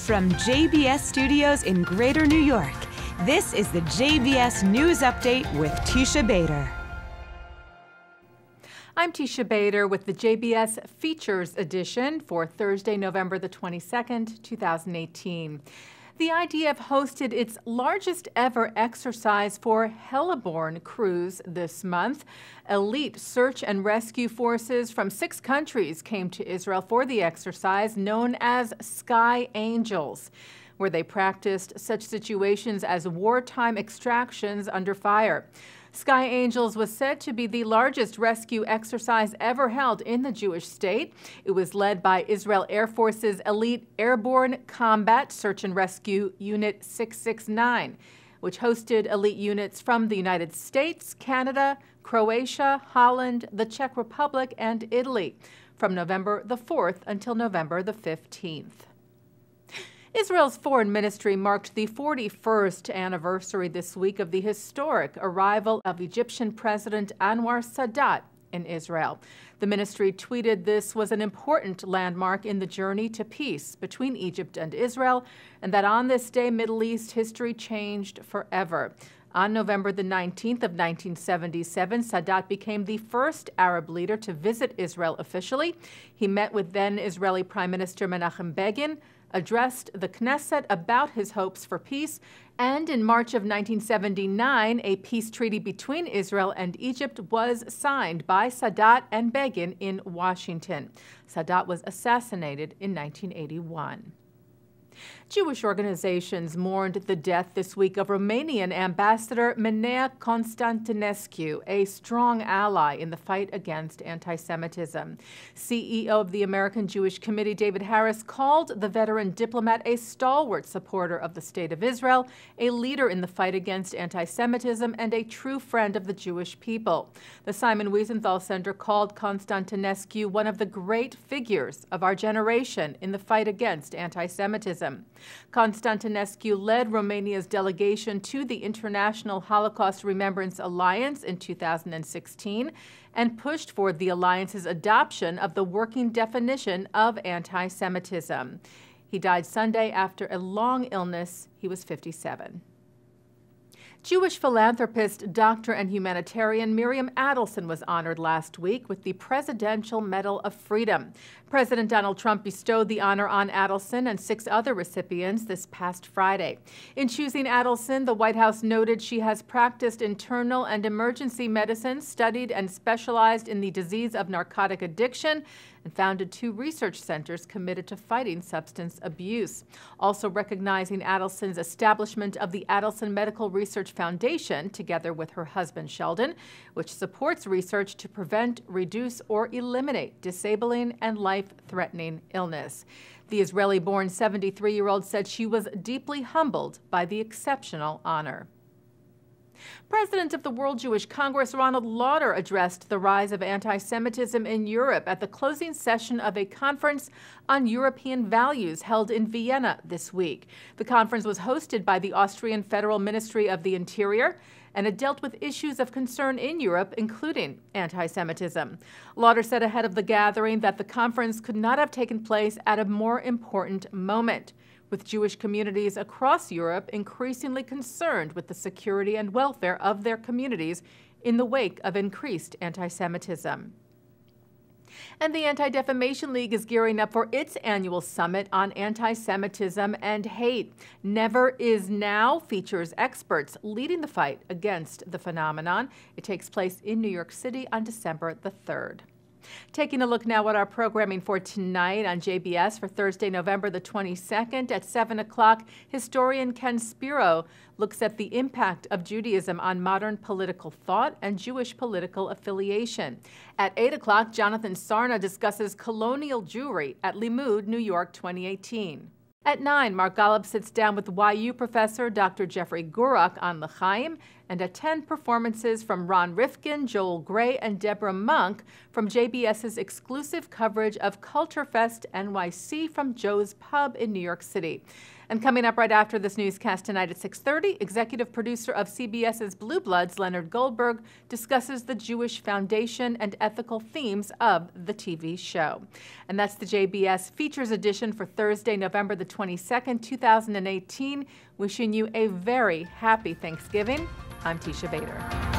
From JBS Studios in Greater New York, this is the JBS News Update with Teisha Bader. I'm Teisha Bader with the JBS Features Edition for Thursday, November the 22nd, 2018. The IDF hosted its largest ever exercise for heliborne crews this month. Elite search and rescue forces from 6 countries came to Israel for the exercise known as Sky Angels, where they practiced such situations as wartime extractions under fire. Sky Angels was said to be the largest rescue exercise ever held in the Jewish state. It was led by Israel Air Force's Elite Airborne Combat Search and Rescue Unit 669, which hosted elite units from the United States, Canada, Croatia, Holland, the Czech Republic, and Italy from November the 4th until November the 15th. Israel's foreign ministry marked the 41st anniversary this week of the historic arrival of Egyptian President Anwar Sadat in Israel. The ministry tweeted this was an important landmark in the journey to peace between Egypt and Israel, and that on this day, Middle East history changed forever. On November the 19th of 1977, Sadat became the first Arab leader to visit Israel officially. He met with then Israeli Prime Minister Menachem Begin, addressed the Knesset about his hopes for peace, and in March of 1979, a peace treaty between Israel and Egypt was signed by Sadat and Begin in Washington. Sadat was assassinated in 1981. Jewish organizations mourned the death this week of Romanian Ambassador Menea Constantinescu, a strong ally in the fight against anti-Semitism. CEO of the American Jewish Committee, David Harris, called the veteran diplomat a stalwart supporter of the State of Israel, a leader in the fight against anti-Semitism, and a true friend of the Jewish people. The Simon Wiesenthal Center called Constantinescu one of the great figures of our generation in the fight against anti-Semitism. Constantinescu led Romania's delegation to the International Holocaust Remembrance Alliance in 2016 and pushed for the alliance's adoption of the working definition of anti-Semitism. He died Sunday after a long illness. He was 57. Jewish philanthropist, doctor, and humanitarian Miriam Adelson was honored last week with the Presidential Medal of Freedom. President Donald Trump bestowed the honor on Adelson and 6 other recipients this past Friday. In choosing Adelson, the White House noted she has practiced internal and emergency medicine, studied and specialized in the disease of narcotic addiction, and founded 2 research centers committed to fighting substance abuse. Also recognizing Adelson's establishment of the Adelson Medical Research Foundation, together with her husband Sheldon, which supports research to prevent, reduce, or eliminate disabling and life-threatening illness. The Israeli-born 73-year-old said she was deeply humbled by the exceptional honor. President of the World Jewish Congress, Ronald Lauder, addressed the rise of anti-Semitism in Europe at the closing session of a conference on European values held in Vienna this week. The conference was hosted by the Austrian Federal Ministry of the Interior, and it dealt with issues of concern in Europe, including anti-Semitism. Lauder said ahead of the gathering that the conference could not have taken place at a more important moment, with Jewish communities across Europe increasingly concerned with the security and welfare of their communities in the wake of increased anti-Semitism. And the Anti-Defamation League is gearing up for its annual summit on anti-Semitism and hate. Never Is Now features experts leading the fight against the phenomenon. It takes place in New York City on December the 3rd. Taking a look now at our programming for tonight on JBS for Thursday, November the 22nd at 7 o'clock, historian Ken Spiro looks at the impact of Judaism on modern political thought and Jewish political affiliation. At 8 o'clock, Jonathan Sarna discusses colonial Jewry at Limud, New York 2018. At 9, Mark Golub sits down with YU professor Dr. Jeffrey Gurak on L'chaim, and attend performances from Ron Rifkin, Joel Grey, and Deborah Monk from JBS's exclusive coverage of Culturefest NYC from Joe's Pub in New York City. And coming up right after this newscast tonight at 6:30, executive producer of CBS's Blue Bloods, Leonard Goldberg, discusses the Jewish foundation and ethical themes of the TV show. And that's the JBS Features Edition for Thursday, November the 22nd, 2018. Wishing you a very happy Thanksgiving. I'm Teisha Bader.